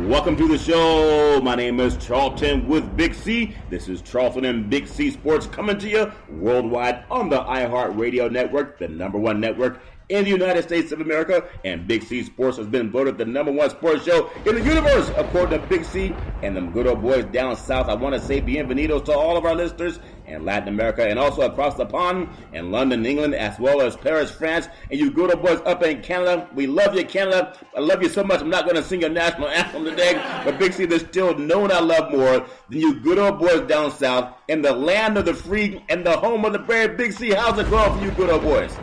Welcome to the show. My name is Charlton with Big C. This is Charlton and Big C Sports coming to you worldwide on the iHeartRadio network, the number one network in the United States of America. And Big C Sports has been voted the number one sports show in the universe, according to Big C and them good old boys down south. I want to say bienvenidos to all of our listeners in Latin America and also across the pond in London, England, as well as Paris, France. And you good old boys up in Canada, we love you, Canada. I love you so much, I'm not going to sing your national anthem today, but Big C, there's still no one I love more than you good old boys down south in the land of the free and the home of the brave. Big C, how's it going for you good old boys?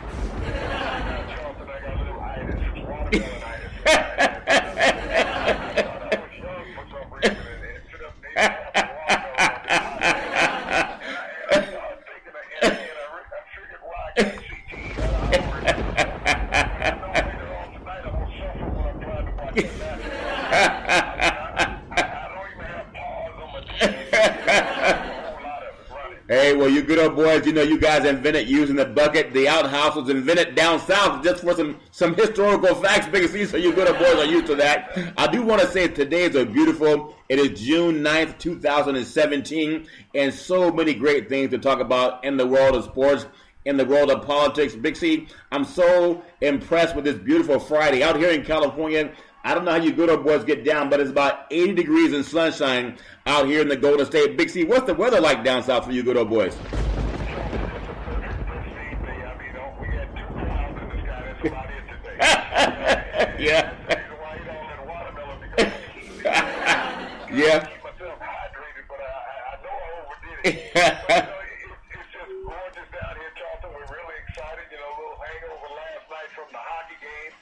Hey, well, you good old boys, you know, you guys invented using the bucket. The outhouse was invented down south just for some historical facts, Big C, so you good old boys are used to that. I do want to say today is a beautiful, it is June 9th, 2017, and so many great things to talk about in the world of sports, in the world of politics. Big C, I'm so impressed with this beautiful Friday. Out here in California, I don't know how you good old boys get down, but it's about 80 degrees and sunshine out here in the Golden State. Big C, what's the weather like down south for you good old boys? Yeah. Yeah.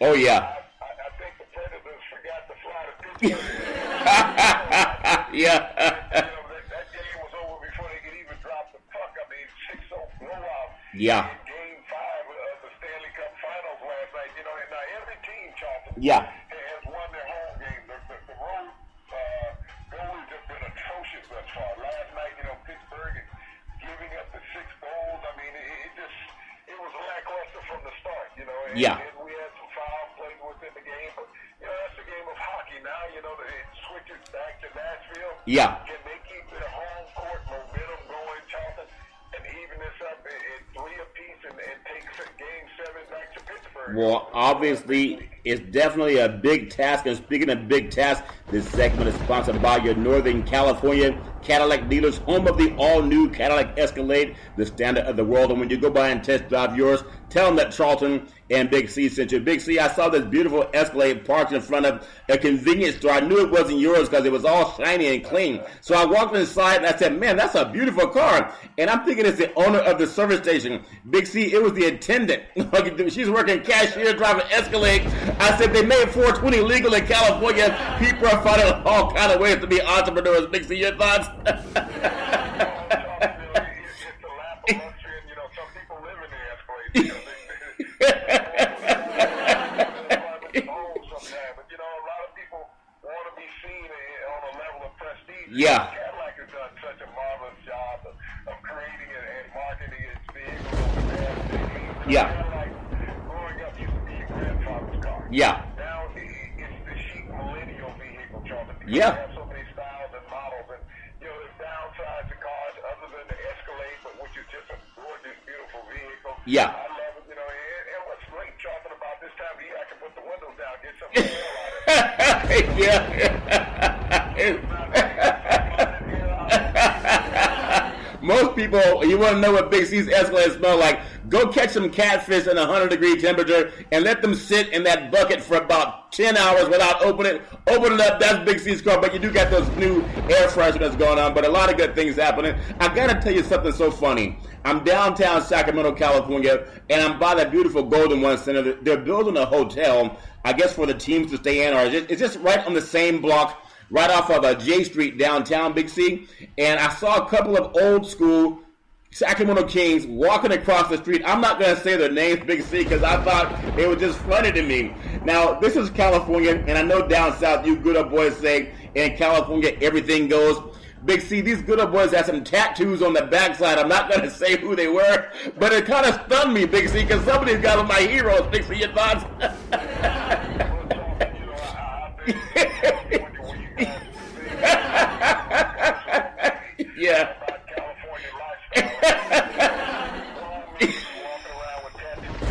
Oh, yeah. Yeah. That game was over before they could even drop the puck. I mean, 6-0 blowout. Yeah. Game 5 of the Stanley Cup Finals last night. You know, and now every team, Charlton, yeah, has won their home game. The road goalies have been atrocious thus far. Last night, you know, Pittsburgh is giving up the 6 goals. I mean, it was lackluster from the start, you know. And, yeah. And we had some foul play within the game, but you know, that's the game of hockey now. You know, it switches back to Nashville. Yeah. Can they keep their home court momentum going, Charlton, and even this up in 3 apiece and take game 7 back to Pittsburgh? Well, obviously, it's definitely a big task. And speaking of big tasks, this segment is sponsored by your Northern California Cadillac dealers, home of the all-new Cadillac Escalade, the standard of the world. And when you go by and test drive yours, tell them that Charlton and Big C sent you. Big C, I saw this beautiful Escalade parked in front of a convenience store. I knew it wasn't yours because it was all shiny and clean. So I walked inside and I said, man, that's a beautiful car. And I'm thinking it's the owner of the service station. Big C, it was the attendant. She's working cashier, driving Escalade. I said, they made 420 legal in California. People are finding all kind of ways to be entrepreneurs. Big C, your thoughts? Yeah. Cadillac has done such a marvelous job of creating and marketing its vehicles. Yeah. Cadillac, growing up, used to be your grandfather's car. Yeah. Now it's the chic millennial vehicle, Charlton. Yeah. They have so many styles and models, and you know, there's downside to cars other than the Escalade, but which is just a gorgeous, beautiful vehicle. Yeah. I love it, you know. And what's great, Charlton, about this time of year, I can put the windows down, get some hell out of it. Yeah. Most people, you want to know what Big C's Escalade smell like, go catch some catfish in 100-degree temperature and let them sit in that bucket for about 10 hours without opening it up. That's Big C's car, but you do got those new air fresheners going on, but a lot of good things happening. I got to tell you something so funny. I'm downtown Sacramento, California, and I'm by the beautiful Golden One Center. They're building a hotel, I guess, for the teams to stay in, or it's just right on the same block, right off of J Street downtown, Big C. And I saw a couple of old school Sacramento Kings walking across the street. I'm not going to say their names, Big C, because I thought it was just funny to me. Now, this is California, and I know down south you good old boys say in California everything goes. Big C, these good old boys had some tattoos on the backside. I'm not going to say who they were, but it kind of stunned me, Big C, because somebody's got on my heroes. Big C, your thoughts? Yeah. about California lifestyle. Walking around with tattoos.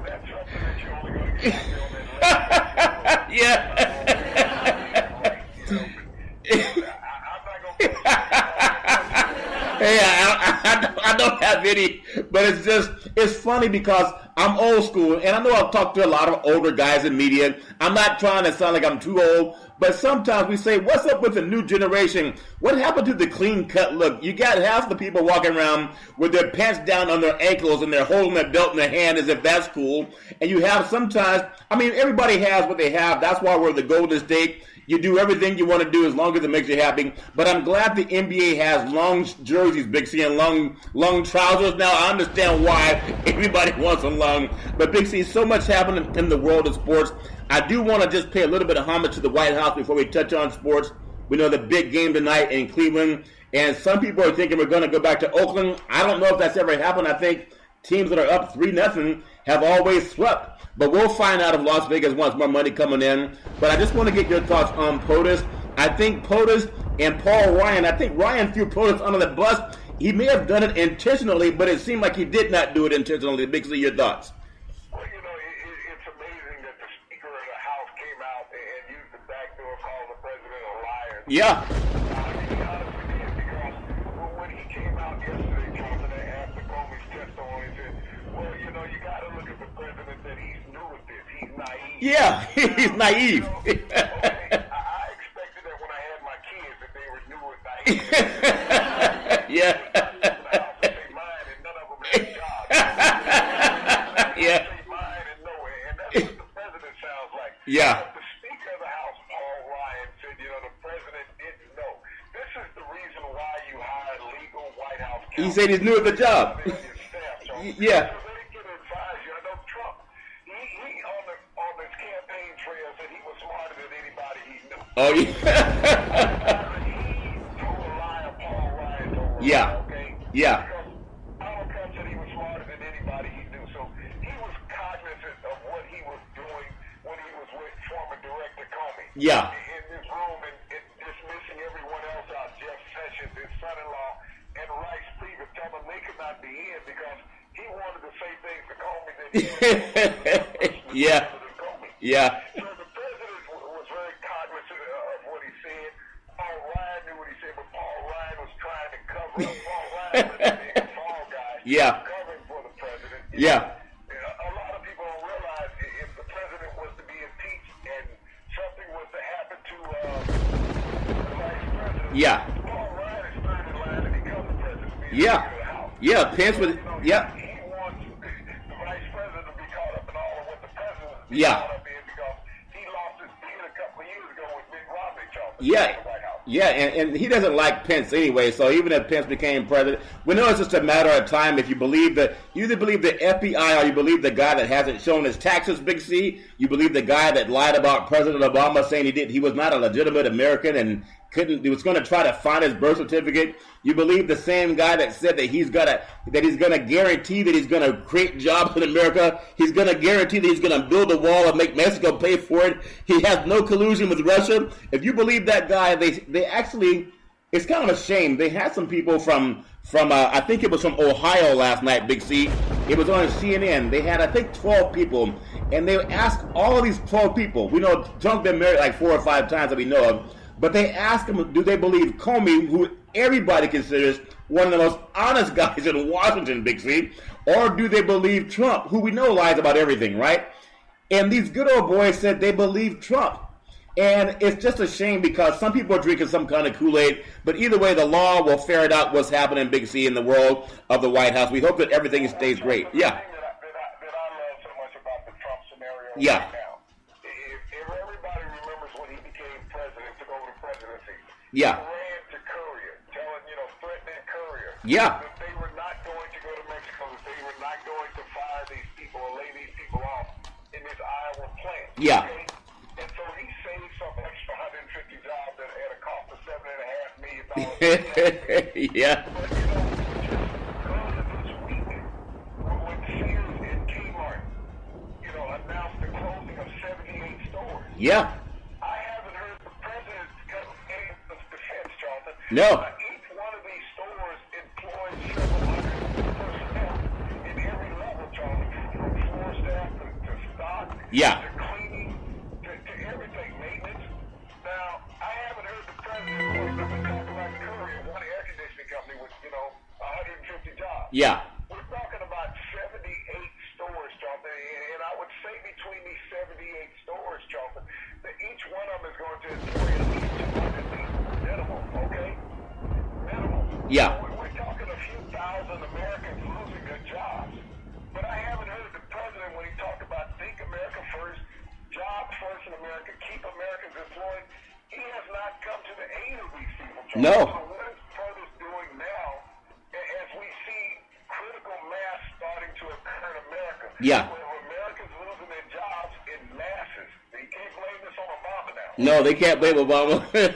That's something that you're only going to get on Yeah. Hey, I don't have any, but it's funny because I'm old school, and I know I've talked to a lot of older guys in media. I'm not trying to sound like I'm too old, but sometimes we say, what's up with the new generation? What happened to the clean-cut look? You got half the people walking around with their pants down on their ankles, and they're holding their belt in their hand as if that's cool. And you have sometimes, I mean, everybody has what they have. That's why we're the Golden State. You do everything you want to do as long as it makes you happy. But I'm glad the NBA has long jerseys, Big C, and long trousers. Now I understand why everybody wants them long. But Big C, so much happening in the world of sports. I do want to just pay a little bit of homage to the White House before we touch on sports. We know the big game tonight in Cleveland. And some people are thinking we're going to go back to Oakland. I don't know if that's ever happened. I think teams that are up 3-0 have always swept. But we'll find out if Las Vegas wants more money coming in. But I just want to get your thoughts on POTUS. I think POTUS and Paul Ryan, I think Ryan threw POTUS under the bus. He may have done it intentionally, but it seemed like he did not do it intentionally. Big C, your thoughts? Well, you know, it's amazing that the Speaker of the House came out and used the back door, called the president a liar. Yeah. I mean, honestly, because when he came out yesterday, Jonathan, after Comey's testimony, he said, well, you know, you got to look at the president that he's new at this. He's naive. Yeah, he's naive. Okay, I expected that when I had my kids that they were new and naive. Yeah. They mine and none of them had jobs. Yeah. They mine and nowhere, and that's what the president sounds like. Yeah. But the Speaker of the House, Paul Ryan, said, you know, the president didn't know. This is the reason why you hired legal White House counsel. He said he's new at the job. Yeah. So they can advise you. I know Trump, he on his campaign trail said he was smarter than anybody he knew. Oh, yeah. He told a lie, Paul Ryan told a lie, Yeah. okay? Yeah. Because Donald Trump said he was smarter than anybody he knew. So he was cognizant of what he was doing when he was with former Director Comey. Yeah. In this room and dismissing everyone else out, Jeff Sessions, his son-in-law, and Rice Pleaver, tell them they could not be in because he wanted to say things to Comey that he was Yeah. Comey. Yeah. So the president was very cognizant of what he said. Paul Ryan knew what he said, but Paul Ryan was trying to cover up. Paul Ryan was being a fall guy, Yeah. covering for the president. Yeah. A lot of people don't realize if the president was to be impeached and something was to happen to the vice president, Yeah. Paul Ryan is third in line to become the president. Yeah. Yeah. Pence with, yeah. He wants the vice president to be caught up in all of what the president is Yeah. caught up in because he lost his bid a couple of years ago with Mitt Romney, Yeah. the White House. Yeah, and he doesn't like Pence anyway, so even if Pence became president, we know it's just a matter of time. If you either believe the FBI or you believe the guy that hasn't shown his taxes, Big C, you believe the guy that lied about President Obama saying he was not a legitimate American and he was going to try to find his birth certificate. You believe the same guy that said that he's gonna guarantee that he's gonna create jobs in America. He's gonna guarantee that he's gonna build a wall and make Mexico pay for it. He has no collusion with Russia. If you believe that guy, they actually, it's kind of a shame. They had some people from I think it was from Ohio last night, Big C. It was on CNN. They had, I think, 12 people, and they asked all of these 12 people. We know Trump's been married like 4 or 5 times that we know of. But they asked him, do they believe Comey, who everybody considers one of the most honest guys in Washington, Big C, or do they believe Trump, who we know lies about everything, right? And these good old boys said they believe Trump. And it's just a shame because some people are drinking some kind of Kool-Aid, but either way, the law will ferret out what's happening, Big C, in the world of the White House. We hope that everything stays great. Yeah. The thing that I love so much about the Trump scenario Yeah. right now, if everybody remembers when he became president, took over the presidency, Yeah. he ran to Courier, threatening Courier, Yeah. that they were not going to go to Mexico, that they were not going to fire these people or lay these people off in this Iowa plant. Yeah. Okay? And so he saved some extra 150 jobs at a cost of $7.5 million. Yeah. But, just earlier this week, when Sears and Kmart, announced the closing of 78 stores, Yeah. I haven't heard the president come in with defense, No. Each one of these stores employs several hundred personnel in every level, Charlie, from floor staff to stock, Yeah. to cleaning, to everything, maintenance. Now, I haven't heard the president voice, but we talk about Courier, one air conditioning company with, 150 jobs. Yeah. We're talking about 78 stores, Charlton, and I would say between these 78 stores, Charlton, that each one of them is going to employ at least 200 people, minimum, okay? Minimum. Yeah. We're talking a few thousand Americans losing their jobs. But I haven't heard the president when he talked about think America first, jobs first in America, keep Americans employed. He has not come to the aid of these people, Charlton. No. So what is President doing now as we see critical mass starting to occur in America? Yeah. Where Americans losing their jobs in masses. You can't blame this on Obama now. No, they can't blame Obama. Americans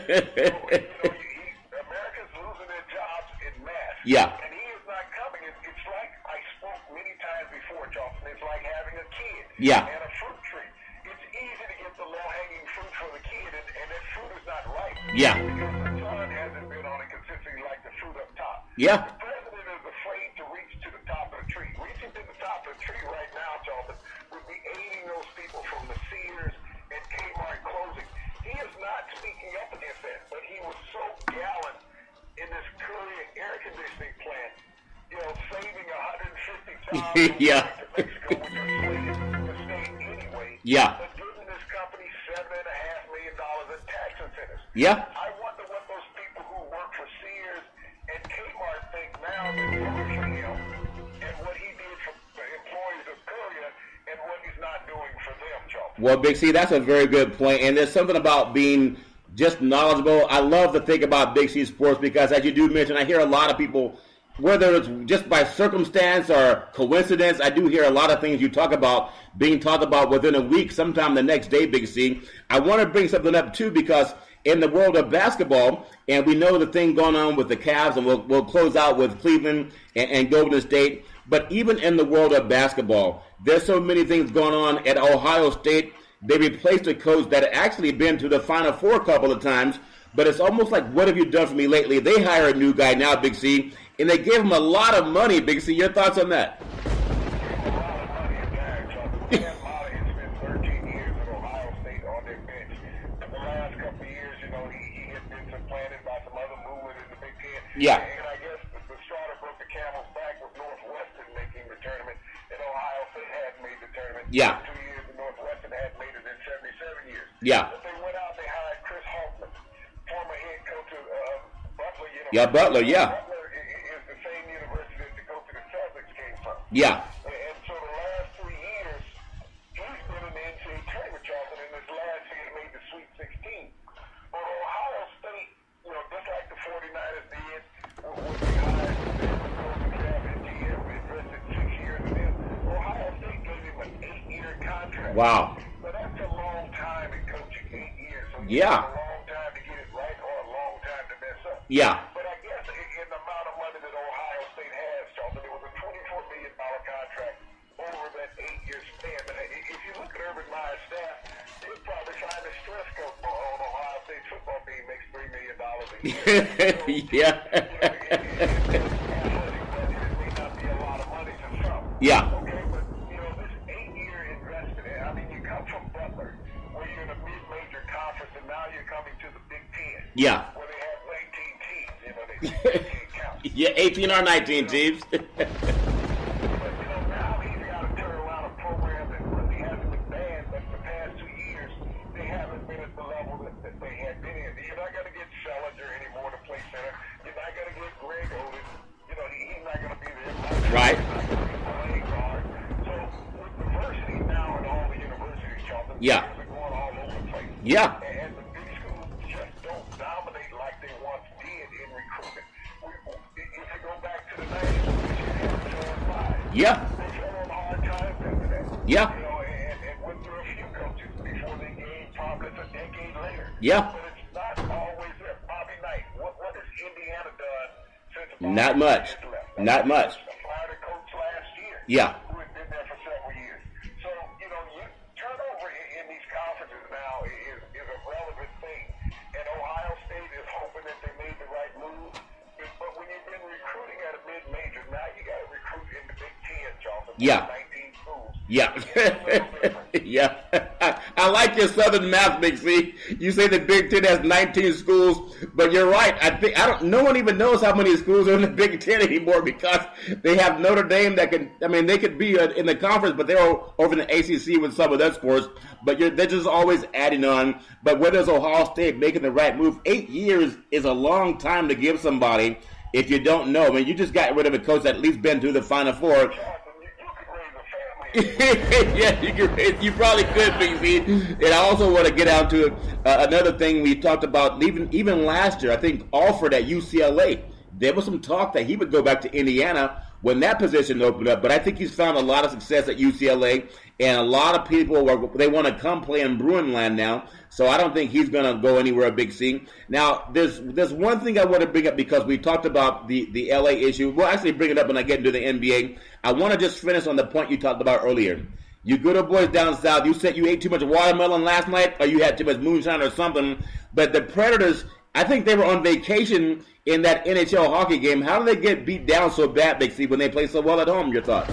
losing their jobs in mass. Yeah. And he is not coming. It's like I spoke many times before, Johnson. It's like having a kid Yeah. and a fruit tree. It's easy to get the low-hanging fruit for the kid, and that fruit is not ripe. Yeah. Because the sun hasn't been on it consistently like the fruit up top. Yeah. The president is afraid to reach to the top of the tree. Reaching to the top of the tree right now, Johnson, would be aiding those people from the Sears and Kmart closing. He is not speaking up against that, but he was so gallant in this Courier air conditioning plant, saving 150,000 Yeah. to Mexico, which are slated to stay anyway. Yeah. But giving this company $7.5 million in tax incentives. Yeah. I wonder what those people who work for Sears and Kmart think now that works for him, and what he did for the employees of Courier, and what he's not doing for them, Charles. Well, Big C, that's a very good point. And there's something about being just knowledgeable. I love to think about Big C Sports because, as you do mention, I hear a lot of people, whether it's just by circumstance or coincidence, I do hear a lot of things you talk about being talked about within a week, sometime the next day, Big C. I want to bring something up, too, because in the world of basketball, and we know the thing going on with the Cavs, and we'll close out with Cleveland and Golden State, but even in the world of basketball, there's so many things going on at Ohio State. They replaced a coach that had actually been to the Final Four a couple of times, but it's almost like, what have you done for me lately? They hire a new guy now, Big C, and they gave him a lot of money, Big C. Your thoughts on that? A lot of money in there, Chuck. Dan Molly has spent 13 years at Ohio State on their bench. In the last couple of years, he had been supplanted by some other movement in the Big Ten. Yeah. And I guess the straw that broke the camel's back was Northwestern making the tournament, and Ohio State had made the tournament. Yeah. 2 years, and Northwestern had made it in 77 years. Yeah. But they went out, they hired Chris Hoffman, former head coach of Butler University. Yeah, Butler, yeah. Butler is the same university that the coach of the Celtics came from. Yeah. And so the last 3 years, he's been in the NCAA tournament, Charlton, and this last year he made the Sweet 16. But Ohio State, just like the 49ers did, when they hired the coaching staff and GM, invested 6 years in him, Ohio State gave him an 8-year contract. Wow. But that's a long time in coaching, 8 years. So Yeah. a long time to get it right or a long time to mess up. Yeah. But I guess in the amount of money that Ohio State has, Charlton, it was a $24 million contract over that 8-year span. But if you look at Urban Meyer's staff, they'd probably find a stress coach on Ohio State's football team makes $3 million a year. Yeah. It may not be a lot of money to some. Yeah. Okay, but this 8-year investment, I mean, you come from Butler, where you're in a mid-major conference, and now you're coming to the Big Ten. Yeah. Where they have 19 teams, they can't count. Yeah, 18 or 19 teams. But now he's got to turn around a program that really hasn't been bad, but the past 2 years, they haven't been at the level that they had been in. You're not going to get Selinger anymore to play center. You're not going to get Greg Oden. He's not going to be there. Right. He's not going to be playing guard. So with diversity now in all the universities, Charlton, Yeah. players are going all over the place. Yeah. And the big schools just don't dominate like they once did in recruitment. If you go back to the 90s, Michigan had 4 and 5. Yeah. They fell on hard times after that. Yeah. And went through a few coaches before they gained prominence a decade later. Yeah. But it's not always there. Bobby Knight, what has Indiana done since Bobby Not much. Knight left? Not much. Fired a coach last year. Yeah. Who had been there for several years. So, turnover in these conferences now is a relevant thing. And Ohio State is hoping that they made the right move Yeah. 19 schools. Yeah. Yeah. I like your Southern math, Big C. You say the Big Ten has 19 schools, but you're right. No one even knows how many schools are in the Big Ten anymore because they have Notre Dame that they could be in the conference, but they're over in the ACC with some of their sports. But they're just always adding on. But whether it's Ohio State making the right move, 8 years is a long time to give somebody if you don't know. I mean, you just got rid of a coach that at least been to the Final Four. Yeah, you probably could, Big Z. And I also want to get down to another thing we talked about even last year. I think Alford at UCLA, there was some talk that he would go back to Indiana when that position opened up. But I think he's found a lot of success at UCLA, and a lot of people they want to come play in Bruin land now. So I don't think he's going to go anywhere, Big C. Now, there's one thing I want to bring up because we talked about the LA issue. We'll actually bring it up when I get into the NBA. I want to just finish on the point you talked about earlier. You good old boys down south, you said you ate too much watermelon last night or you had too much moonshine or something. But the Predators, I think they were on vacation in that NHL hockey game. How did they get beat down so bad, Big C, when they play so well at home? Your thoughts?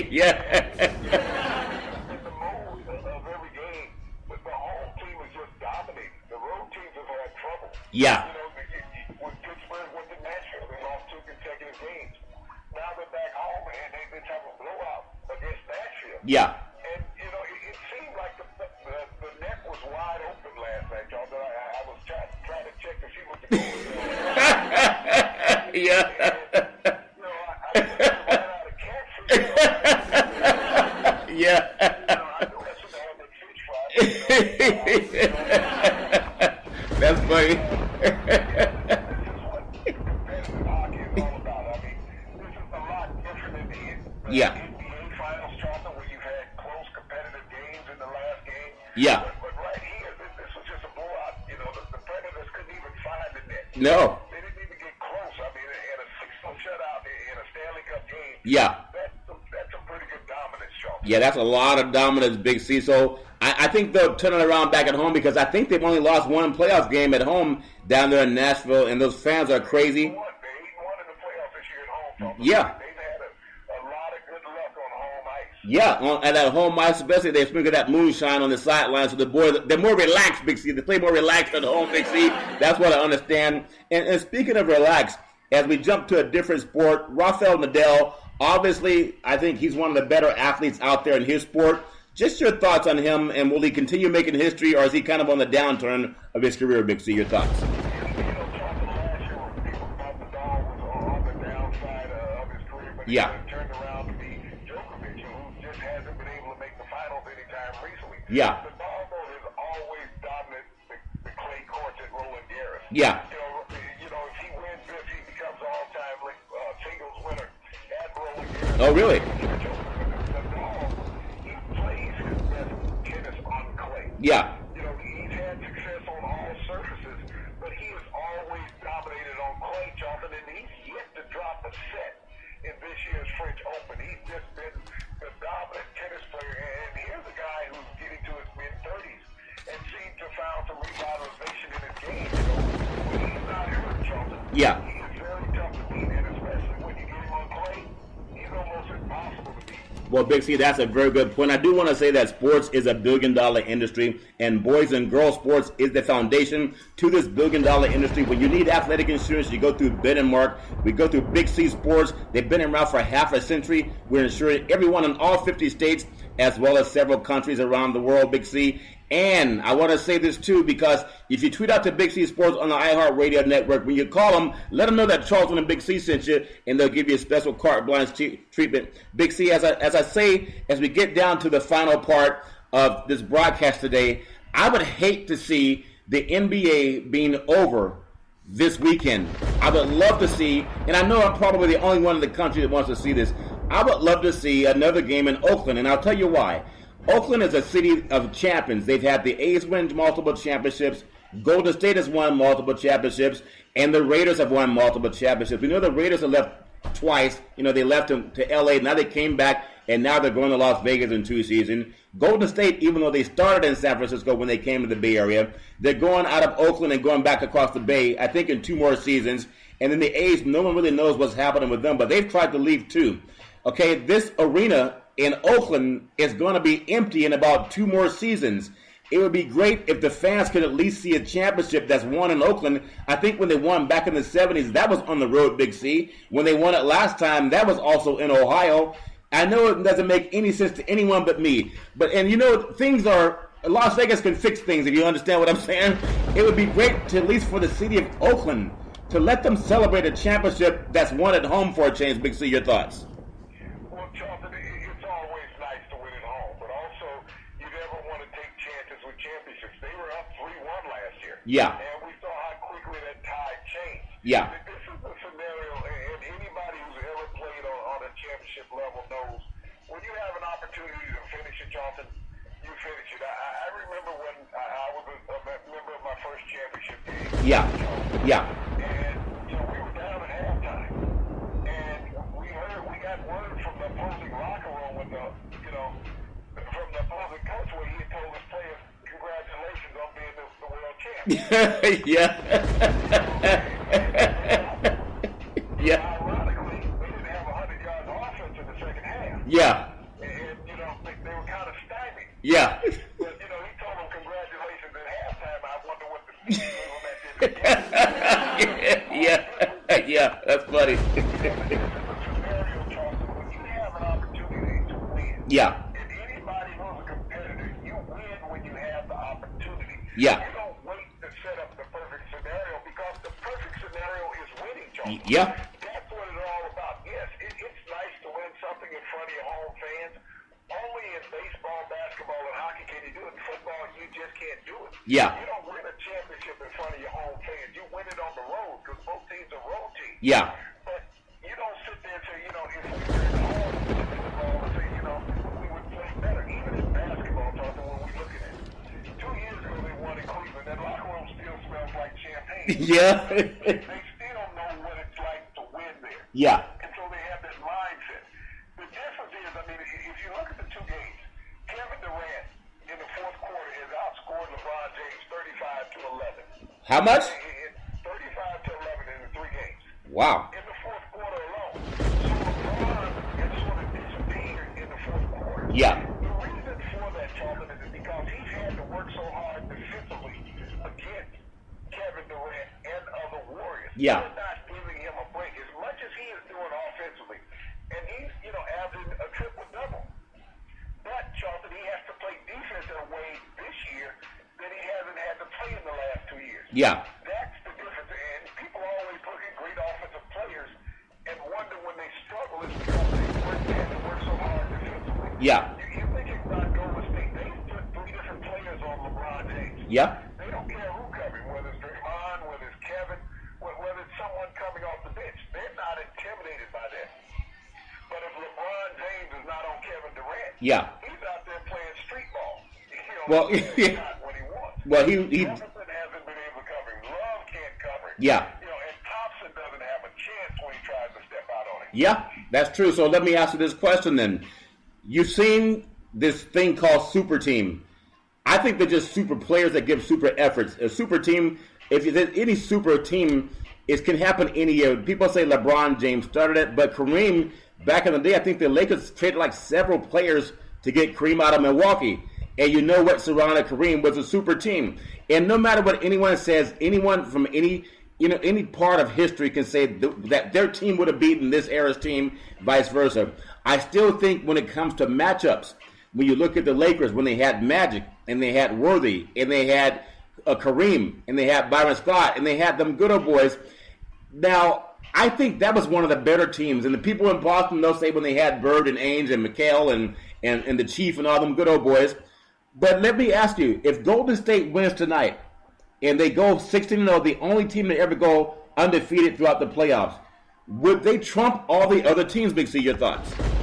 Yeah. In the mode of every game, but the home team is just dominating. The road teams have had trouble. Yeah. When Pittsburgh went to Nashville, they lost 2 consecutive games. Now they're back home and they've been having a blowout against Nashville. Yeah. And it seemed like the net was wide open last night, y'all. But I was trying to check to see what the goal was. Yeah. I ran out of catch. Yeah. I know that's what they have in fish fry. That's funny. This is what competitive hockey is all about. I mean, this is a lot different than the Yeah. NBA finals, Charlton, where you've had close competitive games in the last game. Yeah. But right here, this was just a blowout. The Predators couldn't even find the net. No. They didn't even get close. I mean, they had a 6-0 shutout in a Stanley Cup game. Yeah. That's a pretty good dominance, Charlton. Yeah, that's a lot of dominance, Big C. So I think they'll turn it around back at home because I think they've only lost one playoff game at home down there in Nashville, and those fans are crazy. They won in the playoffs this year at home, Charlton. Yeah. They've had a lot of good luck on home ice. Yeah, at that home ice, especially they sprinkle that moonshine on the sidelines, so the boys they're more relaxed, Big C. They play more relaxed at home, Big C. That's what I understand. And speaking of relaxed, as we jump to a different sport, Rafael Nadal, obviously, I think he's one of the better athletes out there in his sport. Just your thoughts on him, and will he continue making history, or is he kind of on the downturn of his career, Big C? Your thoughts? Charlton, last year when people thought Nadal was on the downside of his career, but he turned around to be Djokovic, who just hasn't been able to make the finals anytime recently. Yeah. Nadal, though, has always dominated the clay courts at Roland Garros. Yeah. If he wins this, he becomes all-time singles winner at Roland Garros. Oh, really? Yeah. He's had success on all surfaces, but he has always dominated on clay, Charlton, and he's yet to drop a set in this year's French Open. He's just been the dominant tennis player, and here's a guy who's getting to his mid-30s and seems to have found some revitalization in his game. When he's not hurt, Charlton, Yeah. he is very tough to beat, and especially when you get him on clay, he's almost impossible to beat. Well, Big C, that's a very good point. I do want to say that sports is a billion-dollar industry, and boys and girls sports is the foundation to this billion-dollar industry. When you need athletic insurance, you go through Ben and Mark. We go through Big C Sports. They've been around for half a century. We're insuring everyone in all 50 states, as well as several countries around the world, Big C. And I want to say this, too, because if you tweet out to Big C Sports on the iHeartRadio network, when you call them, let them know that Charlton and Big C sent you, and they'll give you a special carte blanche treatment. Big C, as I say, as we get down to the final part of this broadcast today, I would hate to see the NBA being over this weekend. I would love to see, and I know I'm probably the only one in the country that wants to see this, I would love to see another game in Oakland, and I'll tell you why. Oakland is a city of champions. They've had the A's win multiple championships. Golden State has won multiple championships. And the Raiders have won multiple championships. We know the Raiders have left twice. They left to L.A. Now they came back and now they're going to Las Vegas in 2 seasons. Golden State, even though they started in San Francisco when they came to the Bay Area, they're going out of Oakland and going back across the Bay, I think in 2 more seasons. And then the A's, no one really knows what's happening with them, but they've tried to leave too. Okay, this arena in Oakland is going to be empty in about 2 more seasons. It would be great if the fans could at least see a championship that's won in Oakland. I think when they won back in the 70s, that was on the road, Big C. When they won it last time, that was also in Ohio. I know it doesn't make any sense to anyone but me. And things are, Las Vegas can fix things, if you understand what I'm saying. It would be great to, at least for the city of Oakland, to let them celebrate a championship that's won at home for a change. Big C, your thoughts? Well, Charlton, it's always nice to win at home, but also you never want to take chances with championships. They were up 3-1 last year. Yeah. And we saw how quickly that tide changed. Yeah. This is the scenario, and anybody who's ever played on a championship level knows when you have an opportunity to finish it, Charlton, you finish it. I remember when I was a member of my first championship game. Yeah. Yeah. And, we were down at halftime. And we got word from the opposing locker room with from the opposing coach where he had told his players, congratulations on being the world champion. Yeah. Yeah. Ironically, they didn't have 100 yards of offense in the second half. Yeah. And, they were kind of stymied. Yeah. But, he told them congratulations at halftime. I wonder what the season was at the end. Yeah, that's funny. This is a scenario, Charlton, when you have an opportunity to win. Yeah. And anybody who's a competitor, you win when you have the opportunity. Yeah. You don't wait to set up the perfect scenario because the perfect scenario is winning, Charlton. Yeah. That's what it's all about. Yes, it's nice to win something in front of your home fans. Only in baseball, basketball, and hockey can you do it. In football, you just can't do it. Yeah. You don't win a championship in front of your home fans. You win it on the road because both teams are road teams. Yeah. But you don't sit there and say, if we were in the home football and say, we would play better. Even in basketball, talking when we look at it. 2 years ago, they won in Cleveland. That locker room still smells like champagne. Yeah. They still know what it's like to win there. Yeah. And so they have that mindset. The difference is, if you look at the 2 games, Kevin Durant in the fourth quarter has outscored LeBron James 35-11. How much? 35-11 in the 3 games. Wow. In the fourth quarter alone. So LeBron has sort of disappeared in the fourth quarter. Yeah. The reason for that, Charlton, is because he's had to work so hard defensively against Kevin Durant and other Warriors. Yeah. They're not giving him a break as much as he is doing offensively. And he's, averaging a triple-double. But, Charlton, he has to play defense in a way this year that he hasn't had to play in the last 2 years. Yeah. That's the difference. And people always look at great offensive players and wonder when they struggle is because they had to work so hard defensively. Yeah. You think about Golden State. They put 3 different players on LeBron James. Yeah. They don't care who coming, whether it's Draymond, whether it's Kevin, whether it's someone coming off the bench. They're not intimidated by that. But if LeBron James is not on Kevin Durant, Yeah. he's out there playing street ball. Well, He's not what he wants. Well, he Jefferson hasn't been able to cover him. Love can't cover him. Yeah. And Thompson doesn't have a chance when he tries to step out on him. Yeah, that's true. So let me ask you this question then. You've seen this thing called super team. I think they're just super players that give super efforts. A super team, if there's any super team, it can happen any year. People say LeBron James started it, but Kareem, back in the day, I think the Lakers traded like several players to get Kareem out of Milwaukee. And you know what surrounded Kareem was a super team. And no matter what anyone says, anyone from any part of history can say that their team would have beaten this era's team, vice versa. I still think when it comes to matchups, when you look at the Lakers, when they had Magic, and they had Worthy, and they had Kareem, and they had Byron Scott, and they had them good old boys. Now, I think that was one of the better teams. And the people in Boston, they'll say when they had Bird and Ainge and McHale and the Chief and all them good old boys. But let me ask you, if Golden State wins tonight and they go 16-0, the only team to ever go undefeated throughout the playoffs, would they trump all the other teams? Big C, your thoughts? They would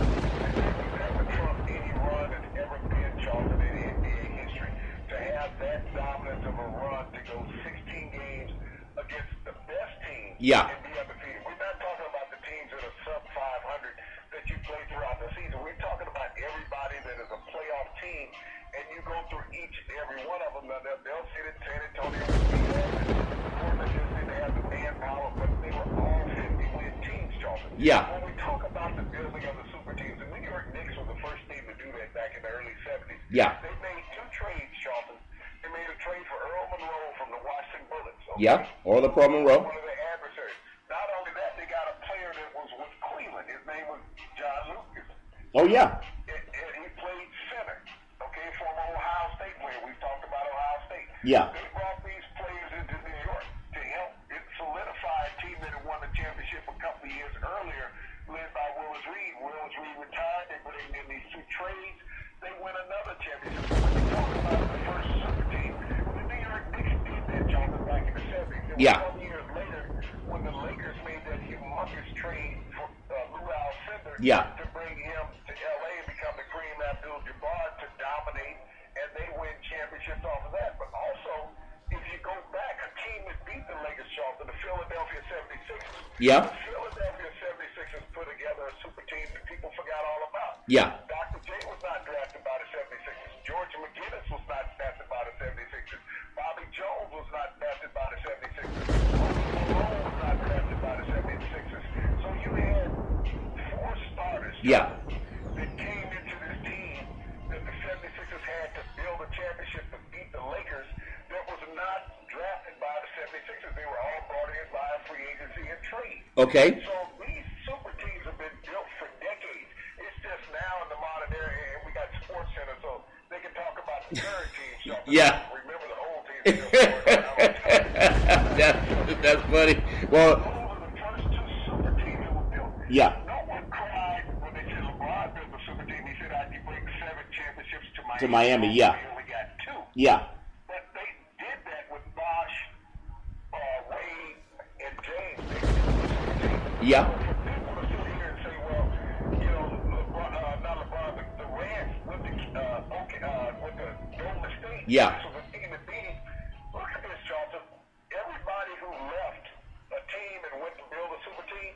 never trump any run that's ever been, Charlton, in NBA history. To have that dominance of a run to go 16 games against the best team Yeah. and be undefeated. We're not talking about the teams that are sub 500 that you play throughout the season. We're talking about they'll sit in San Antonio. Portland just didn't have the manpower, but they were all 50-win teams, Charlton. Yeah. When we talk about the building of the super teams, the New York Knicks were the first team to do that back in the early 70s. Yeah. They made 2 trades, Charlton. They made a trade for Earl Monroe from the Washington Bullets. Okay? Yeah, or the Pro Monroe. One of their adversaries. Not only that, they got a player that was with Cleveland. His name was John Lucas. Oh, yeah. And he played center. Okay, former Ohio State player. We've talked about Ohio State. Yeah. They brought these players into New York to help it solidify a team that had won the championship a couple of years earlier, led by Willis Reed. Willis Reed retired. They put in these 2 trades. They win another championship. So when you talk about the first super team, the New York Knicks did that, Jonathan, back in the 70s. And Yeah. some years later, when the Lakers made that humongous trade for Lou Alcindor Yeah. to bring him to L.A. and become the Kareem Abdul-Jabbar to dominate, and they win championships off of that. But also, if you go back, a team that beat the Lakers, Charlton, the Philadelphia 76ers. Yeah. The Philadelphia 76ers put together a super team that people forgot all about. Yeah. Dr. J was not drafted by the 76ers. George McGinnis was not drafted by the 76ers. Bobby Jones was not drafted by the 76ers. Malone was not drafted by the 76ers. So you had 4 starters Yeah. that came into this team that the 76ers had to build a championship to beat the Lakers that was not drafted by the 76ers. They were all brought in by a free agency and trade. Okay. So these super teams have been built for decades. It's just now in the modern era, and we got Sports Center, so they can talk about the current teams. Yeah. Remember the old teams. That's funny. Well, Those are the first 2 super teams that were built. yeah. No one cried when they said LeBron built the super team. He said, I can bring 7 championships to Miami. To Miami, yeah. We only got 2. Yeah. But they did that with Bosh, Wade, and James. They built the super team. Yeah. So for people to sit here and say, well, you know, LeBron, not LeBron, but Durant with the Golden State. Yeah. This was a team that beat him. Look at this, Charlton. Everybody who left a team and went to build a super team,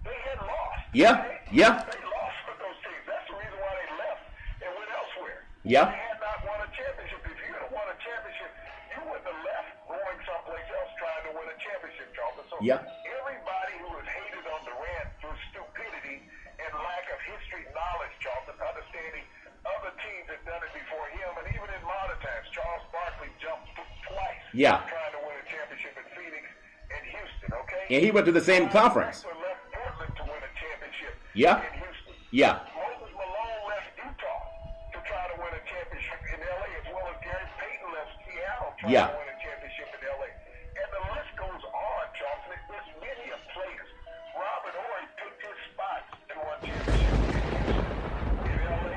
they had lost. Yeah. Okay? Yeah. They lost with those teams. That's the reason why they left and went elsewhere. Yeah. They had not won a championship. If you had won a championship, you wouldn't have left going someplace else trying to win a championship, Charlton. So Yeah. everybody who was hated on Durant through stupidity and lack of history knowledge, Charlton, understanding other teams had done it before him, and even in modern times, Charles Barkley jumped twice Yeah. trying to win a championship in Phoenix and Houston, okay? And he went to the same conference. Drexler left Portland to win a championship Yeah. in Houston. Yeah. Moses Malone left Utah to try to win a championship in L.A., as well as Gary Payton left Seattle trying Yeah. to win a championship in L.A. And the list goes on, Charlton. There's many of players. Robert Horry picked his spots and won championships in L.A.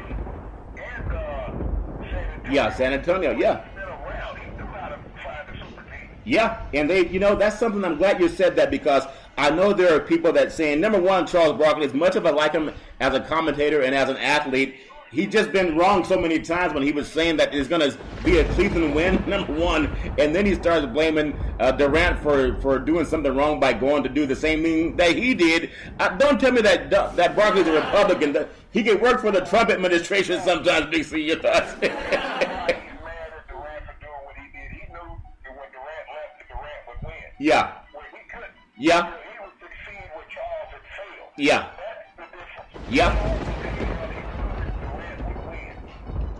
and San Antonio. Yeah, San Antonio, yeah. He's been around. He knew how to find a super team. Yeah, and they, that's something I'm glad you said that, because I know there are people that saying, number one, Charles Barkley, as much as I like him as a commentator and as an athlete, he's just been wrong so many times when he was saying that it's going to be a Cleveland win, number one, and then he starts blaming Durant for doing something wrong by going to do the same thing that he did. Don't tell me that Barkley's a Republican. He can work for the Trump administration sometimes, Big C. Your thoughts? He's mad at Durant for doing what he did. He knew that when Durant left, Durant would win. Yeah. Well, he couldn't. Yeah. He would succeed where Charles had failed. Yeah. That's the difference. Yeah. Charles knew that Durant would win.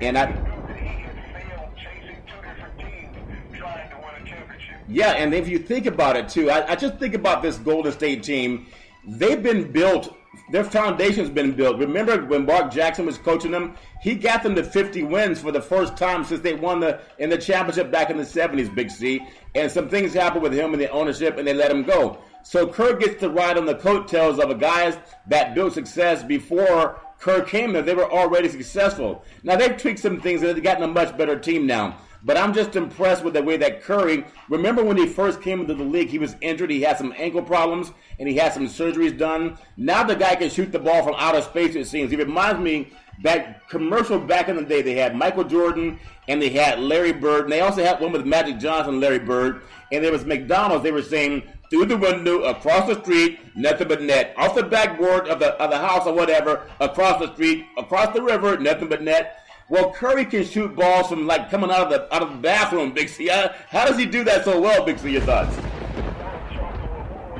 And He knew that he had failed chasing 2 different teams trying to win a championship. yeah, and if you think about it too, I just think about this Golden State team. They've been built. Their foundation's been built. Remember when Mark Jackson was coaching them? He got them to 50 wins for the first time since they won in the championship back in the 70s, Big C. And some things happened with him and the ownership, and they let him go. So Kerr gets to ride on the coattails of a guys that built success before Kerr came there. They were already successful. Now they've tweaked some things, and they've gotten a much better team now. But I'm just impressed with the way that Curry, remember when he first came into the league, he was injured, he had some ankle problems, and he had some surgeries done. Now the guy can shoot the ball from outer space, it seems. He reminds me that commercial back in the day, they had Michael Jordan, and they had Larry Bird, and they also had one with Magic Johnson and Larry Bird, and there was McDonald's. They were saying, through the window, across the street, nothing but net. Off the backboard of the house or whatever, across the street, across the river, nothing but net. Well, Curry can shoot balls from like coming out of the bathroom, Big C. How does he do that so well, Big C? Your thoughts? When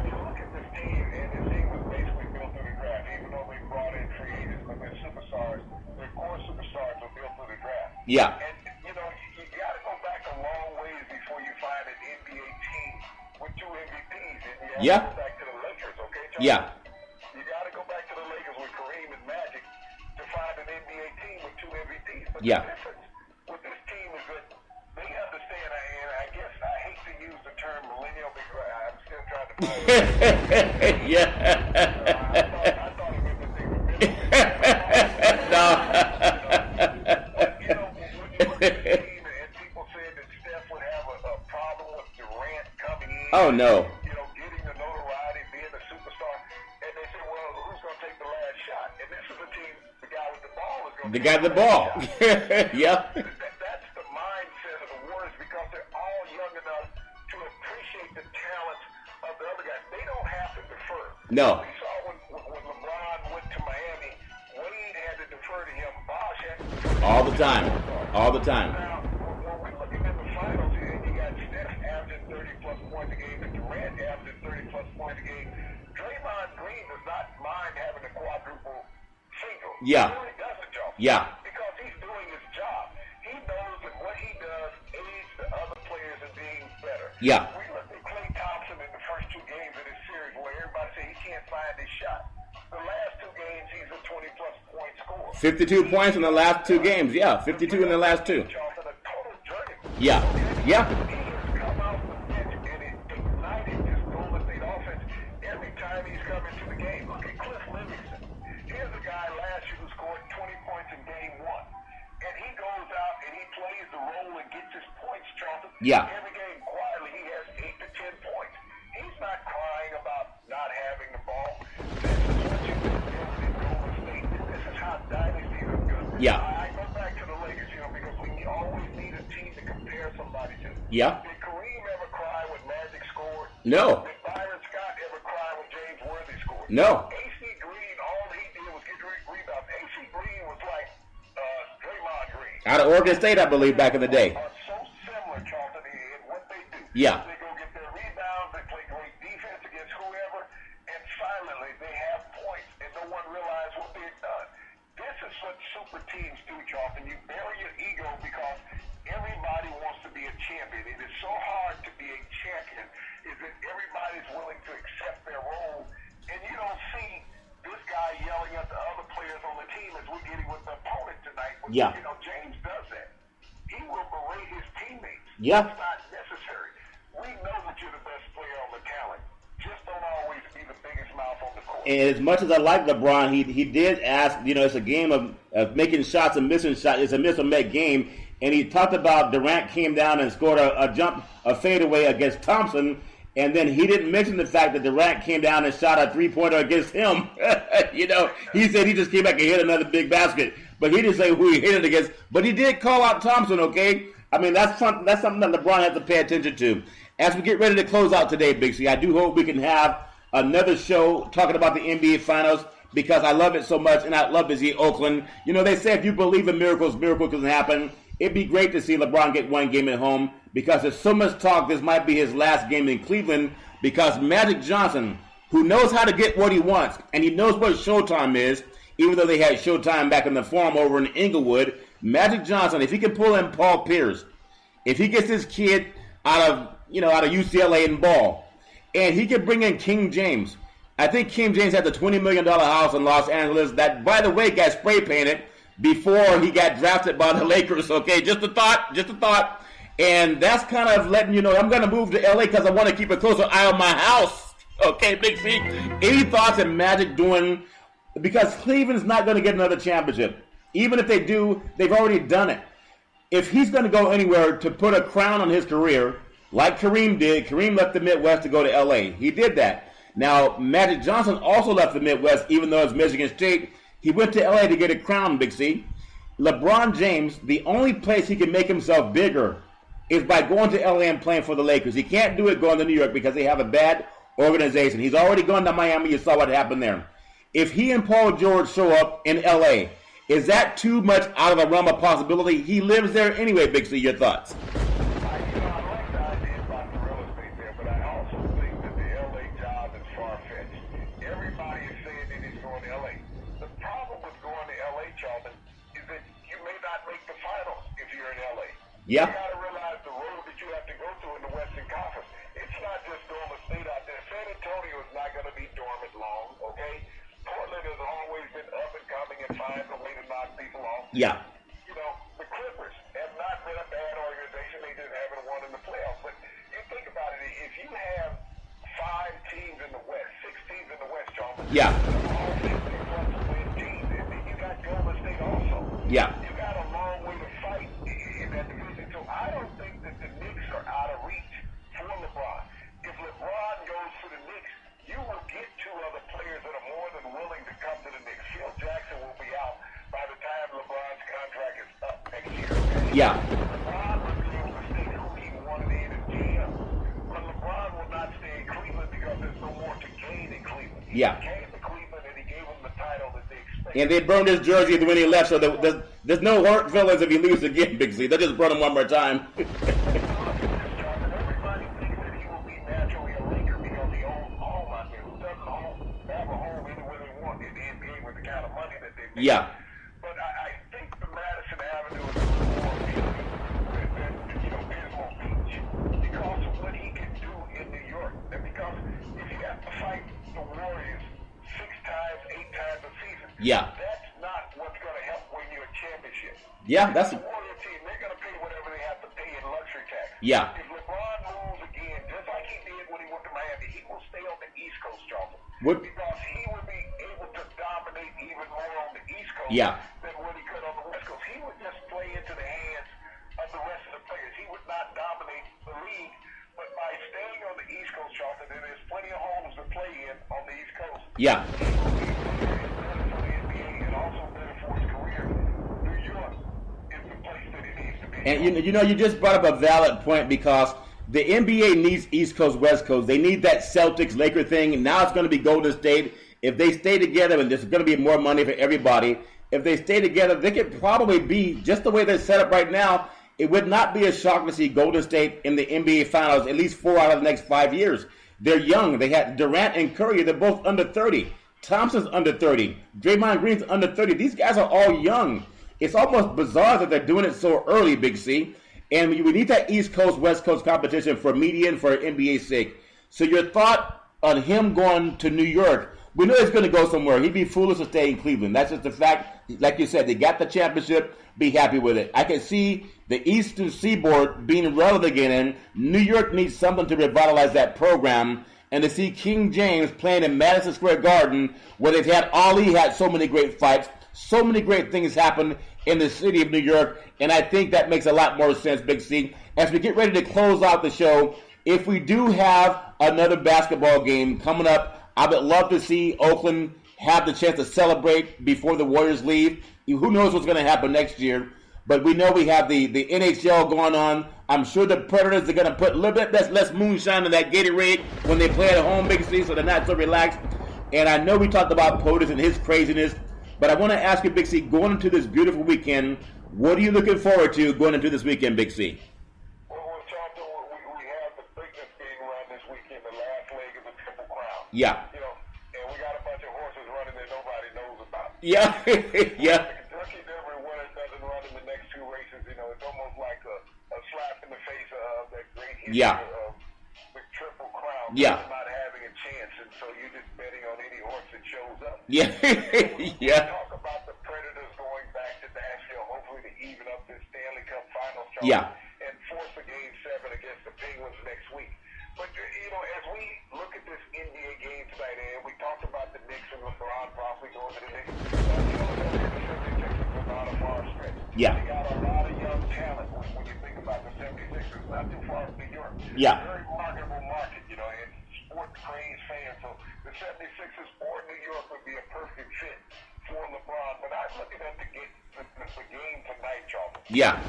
you look at this team, and this team was basically built through the draft, even though they brought in free agents, but their superstars, their core superstars were built through the draft. Yeah. And, you got to go back a long ways before you find an NBA team with 2 MVPs. And you have to go back to the Lakers, okay, Charlie? Yeah. You got to go back to the Lakers with Kareem and Magic to find an NBA team with 2 MVPs. But the difference with this team is that they understand, and I guess I hate to use the term millennial because I'm still trying to find it. Yeah. I thought it was the thing with middle. No. When you look at the team and people said that Steph would have a problem with Durant coming in. Oh, no. Getting the notoriety, being a superstar. And they said, well, who's going to take the last shot? And this is a team, the guy with the ball is going to The guy with the ball. Yeah. That's the mindset of the Warriors because they're all young enough to appreciate the talents of the other guys. They don't have to defer. No. We saw when LeBron went to Miami, Wade had to defer to him. Bosh had to defer to him. All the time. All the time. Now, when we're looking at the finals here, you got Steph averaging 30-plus points a game and Durant averaging 30-plus points a game. Draymond Green does not mind having a quadruple single. Yeah. He really doesn't, Joe. Yeah. Because he's doing his job. He knows that what he does aids the other players in being better. Yeah. We looked at Klay Thompson in the first 2 games of this series where everybody said he can't find his shot. The last 2 games, he's a 20-plus point scorer. 52 points in the last 2 games. Yeah, 52 in the last 2. Charlton, a total journeyman. Yeah. Yeah. He has come out the bench and it ignited this Golden State offense every time he's come into the game. Look at Cliff Livingston. Here's a guy last year who scored 20 points in game 1. And he goes out and he plays the role and gets his points, Charlton. Yeah. Every game quietly he has 8 to 10 points. He's not crying about not having the ball. This is what you do in Golden State. This is how dynasties are good. Yeah. I go back to the Lakers, because we always need a team to compare somebody to. Yeah. Did Kareem ever cry when Magic scored? No. Did Byron Scott ever cry when James Worthy scored? No. A.C. Green, all he did was get rebounds. A.C. Green was like Draymond Green. Out of Oregon State, I believe, back in the day. Are so similar, Charlton, in what they do. Yeah. They go get their rebounds, they play great defense against whoever, and silently they have points, and no one realizes what they've done. This is what super teams do, Charlton. You bury your ego because everybody wants to be a champion. It is so hard to be a champion, is that everybody's willing to accept their role, and you don't see this guy yelling at the other players on the team as we're getting with the opponent tonight. But, Yeah. James does that. He will berate his teammates. Yeah. It's not necessary. We know that you're the best player on the talent. Just don't always be the biggest mouth on the court. And as much as I like LeBron, he did ask, it's a game of making shots and missing shots. It's a miss or make game. And he talked about Durant came down and scored a fadeaway against Thompson. And then he didn't mention the fact that Durant came down and shot a 3-pointer against him. He said he just came back and hit another big basket. But he didn't say who he hit it against. But he did call out Thompson, okay? I mean, that's something that LeBron has to pay attention to. As we get ready to close out today, Big C, I do hope we can have another show talking about the NBA Finals because I love it so much, and I love to see Oakland. They say if you believe in miracles, miracles can happen. It'd be great to see LeBron get one game at home because there's so much talk this might be his last game in Cleveland because Magic Johnson, who knows how to get what he wants, and he knows what Showtime is, even though they had Showtime back in the Forum over in Inglewood, Magic Johnson, if he can pull in Paul Pierce, if he gets his kid out of UCLA and ball, and he can bring in King James. I think King James had the $20 million house in Los Angeles that, by the way, got spray painted before he got drafted by the Lakers. Okay, just a thought. And that's kind of letting you know I'm going to move to LA because I want to keep a closer eye on my house. Okay, Big C. Any thoughts on Magic doing, because Cleveland's not going to get another championship. Even if they do, they've already done it. If he's going to go anywhere to put a crown on his career, like Kareem did, Kareem left the Midwest to go to LA. He did that. Now, Magic Johnson also left the Midwest, even though it's Michigan State. He went to LA to get a crown, Big C. LeBron James, the only place he can make himself bigger is by going to LA and playing for the Lakers. He can't do it going to New York because they have a bad organization. He's already gone to Miami. You saw what happened there. If he and Paul George show up in LA Is that too much out of the realm of possibility? He lives there anyway, Big C. Your thoughts? I like the idea about the real estate there, but I also think that the LA job is far-fetched. Everybody is saying that he's going to LA. The problem with going to LA, Charlton, is that you may not make the finals if you're in LA. Yeah. You got to realize the road that you have to go through in the Western Conference. It's not just Golden State out there. San Antonio is not going to be dormant long, okay? Portland has always been up and coming and finds a way to knock people off. Yeah. You know, the Clippers have not been a bad organization. They just haven't won in the playoffs. But you think about it, if you have 5 teams in the West, 6 teams in the West, Charlton, Yeah. all 50 plus win teams, and then you got Golden State also. Yeah. You got a long way to fight in that division. So I don't think that the Knicks are out of reach for LeBron. If LeBron goes to the Knicks, you will get 2 other players that are more than willing to come to the Knicks. Phil Jackson will be out by the time LeBron's contract is up next year. Okay? Yeah. LeBron will be able to stay who he wanted in as GM. But LeBron will not stay in Cleveland because there's no more to gain in Cleveland. Yeah. He came to Cleveland and he gave them the title that they expected. And they burned his jersey when he left, so there's no hurt feelings if he leaves again, Big C. They just burn him one more time. Everybody thinks that he will be naturally a Laker because he owns a home out there. Who doesn't have a home anywhere they want in the NBA with the kind of money that they make? Yeah. But I think the Madison Avenue is a little more appealing than Pismo Beach because of what he can do in New York. And because if you have to fight the Warriors 6 times, 8 times a season, Yeah. that's not what's going to help win you a championship. Yeah, that's... The Warrior team, they're going to pay whatever they have to pay in luxury tax. Yeah. If LeBron moves again, just like he did when he went to Miami, he will stay on the East Coast, Charlton. Because he would be able to dominate even more on the East Coast Yeah. than what he could on the West Coast. He would just play into the hands of the rest of the players. He would not dominate the league. But by staying on the East Coast, Charlton, and there's plenty of homes to play in on the East Coast. Yeah. He will be better for the NBA and also better for his career. New York is the place that he needs to be. And you just brought up a valid point because the NBA needs East Coast, West Coast. They need that Celtics-Laker thing. And now it's going to be Golden State. If they stay together, and there's going to be more money for everybody, if they stay together, they could probably be, just the way they're set up right now, it would not be a shock to see Golden State in the NBA Finals at least 4 out of the next 5 years. They're young. They had Durant and Curry. They're both under 30. Thompson's under 30. Draymond Green's under 30. These guys are all young. It's almost bizarre that they're doing it so early, Big C. And we need that East Coast, West Coast competition for media and for NBA's sake. So your thought on him going to New York, we know he's going to go somewhere. He'd be foolish to stay in Cleveland. That's just the fact. Like you said, they got the championship. Be happy with it. I can see the Eastern Seaboard being relevant again, and New York needs something to revitalize that program. And to see King James playing in Madison Square Garden, where they've had Ali had so many great fights, so many great things happen in the city of New York, and I think that makes a lot more sense, Big C. As we get ready to close out the show, if we do have another basketball game coming up, I would love to see Oakland have the chance to celebrate before the Warriors leave. Who knows what's going to happen next year? But we know we have the NHL going on. I'm sure the Predators are going to put a little bit less moonshine in that Gatorade when they play at home, Big C, so they're not so relaxed. And I know we talked about POTUS and his craziness, but I want to ask you, Big C, going into this beautiful weekend, what are you looking forward to going into this weekend, Big C? Well, Charlton, we have the Preakness being run this weekend, the last leg of the Triple Crown. Yeah. And we got a bunch of horses running that nobody knows about. Yeah. Yeah. Kentucky Derby winner doesn't run in the next 2 races. It's almost like a slap in the face of that great history of the Triple Crown. Yeah. Not having a chance, and so you're just betting on any horse that shows up. Yeah. Yeah. Talk about the Predators going back to Nashville, hopefully to even up this Stanley Cup Finals, Yeah. and force a Game 7 against the Penguins next week. But, as we look at this NBA game tonight, and we talked about the Knicks and LeBron possibly going to the Knicks, the 76ers are not a far stretch. Yeah. They got a lot of young talent when you think about the 76ers, not too far from New York. Yeah. Very marketable market, and sport craze fans. So the 76ers or New York would be a perfect fit for LeBron. But I'm looking at the game tonight, Charles. Yeah.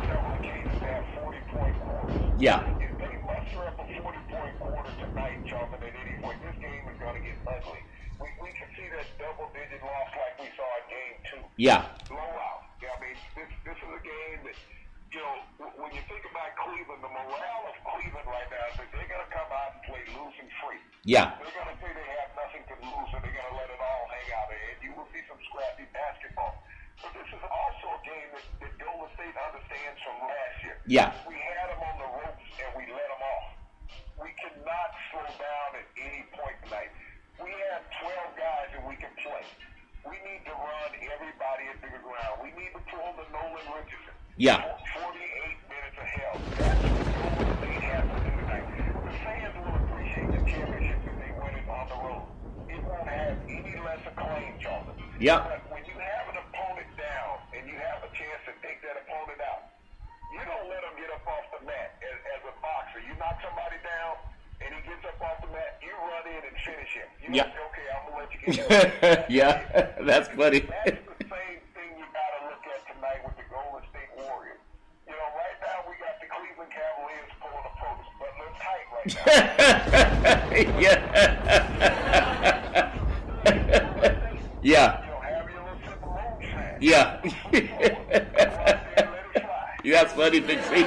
Several games have 40-point quarters. Yeah. If they muster up a 40-point quarter tonight, Charles, at any point, this game is going to get ugly. We can see that double-digit loss like we saw in Yeah. Blowout. Yeah, I mean, this is a game that, you know, when you think about Cleveland, the morale of Cleveland right now is that they're going to come out and play loose and free. Yeah. They're going to say they have nothing to lose, and they're going to let it all hang out there. And you will see some scrappy basketball. But this is also a game that Golden State understands from last year. Yeah. We had them on the ropes, and we let them off. We cannot slow down at any point tonight. We have 12 guys that we can play. We need to run everybody into the ground. We need to pull the Nolan Richardson. Yeah. 48 minutes of hell. That's what Golden State has to do tonight. The fans will appreciate the championship if they win it on the road. It won't have any less acclaim, Charles. Yeah. But when you have an opponent down and you have a chance to take that opponent out, you don't let him get up off the mat as a boxer. You knock somebody down and he gets up off the mat, you run in and finish him. You don't say, okay, I'm going to let you get Yeah, that's funny. That's the same thing you got to look at tonight with the Golden State Warriors. You know, right now we got the Cleveland Cavaliers pulling a post, but they're tight right now. Yeah. Yeah. You know, have your little sip of moonshine. Yeah. That's funny, Big C.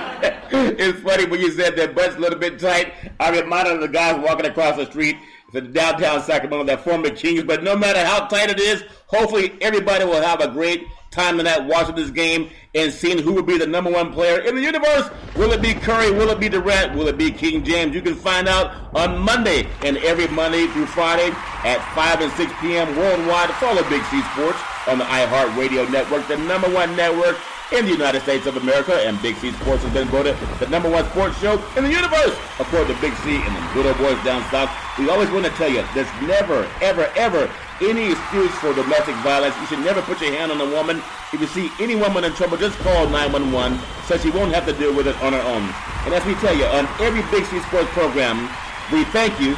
It's funny when you said that butt's a little bit tight. I reminded of the guys walking across the street to downtown Sacramento that former Kings. But no matter how tight it is, hopefully everybody will have a great time tonight watching this game and seeing who will be the number one player in the universe. Will it be Curry? Will it be Durant? Will it be King James? You can find out on Monday and every Monday through Friday at 5 and 6 p.m. worldwide. Follow Big C Sports on the iHeartRadio network, the number one network in the United States of America, and Big C Sports has been voted the number one sports show in the universe, according to Big C and the good old boys down south. We always want to tell you, there's never, ever, ever any excuse for domestic violence. You should never put your hand on a woman. If you see any woman in trouble, just call 911 so she won't have to deal with it on her own. And as we tell you, on every Big C Sports program, we thank you,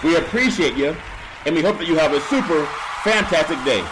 we appreciate you, and we hope that you have a super fantastic day.